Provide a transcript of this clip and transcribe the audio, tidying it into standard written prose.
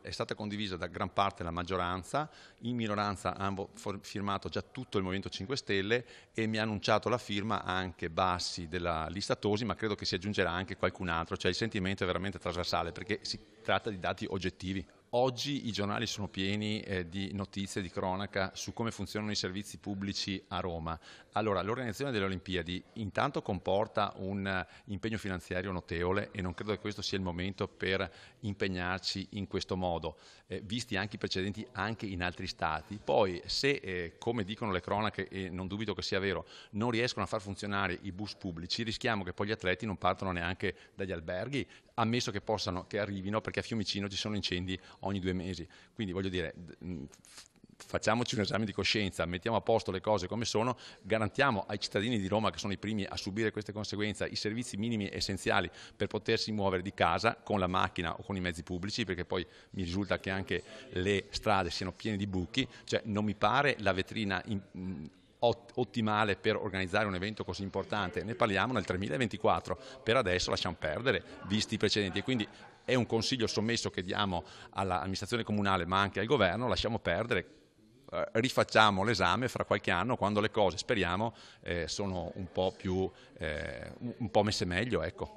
è stata condivisa da gran parte della maggioranza, in minoranza hanno firmato già tutto il Movimento 5 Stelle e mi ha annunciato la firma anche Bassi della lista Tosi, ma credo che si aggiungerà anche qualcun altro, cioè il sentimento è veramente trasversale perché si tratta di dati oggettivi. Oggi i giornali sono pieni di notizie, di cronaca su come funzionano i servizi pubblici a Roma. Allora, l'organizzazione delle Olimpiadi intanto comporta un impegno finanziario notevole e non credo che questo sia il momento per impegnarci in questo modo, visti anche i precedenti anche in altri stati. Poi, se, come dicono le cronache, e non dubito che sia vero, non riescono a far funzionare i bus pubblici, rischiamo che poi gli atleti non partano neanche dagli alberghi, ammesso che arrivino, perché a Fiumicino ci sono incendi ogni 2 mesi. Quindi voglio dire, facciamoci un esame di coscienza, mettiamo a posto le cose come sono, garantiamo ai cittadini di Roma, che sono i primi a subire queste conseguenze, i servizi minimi essenziali per potersi muovere di casa con la macchina o con i mezzi pubblici, perché poi mi risulta che anche le strade siano piene di buchi, cioè non mi pare la vetrina ottimale per organizzare un evento così importante. Ne parliamo nel 2024, per adesso lasciamo perdere, visti i precedenti, e quindi è un consiglio sommesso che diamo all'amministrazione comunale ma anche al governo: lasciamo perdere, rifacciamo l'esame fra qualche anno quando le cose, speriamo, sono un po' messe meglio, ecco.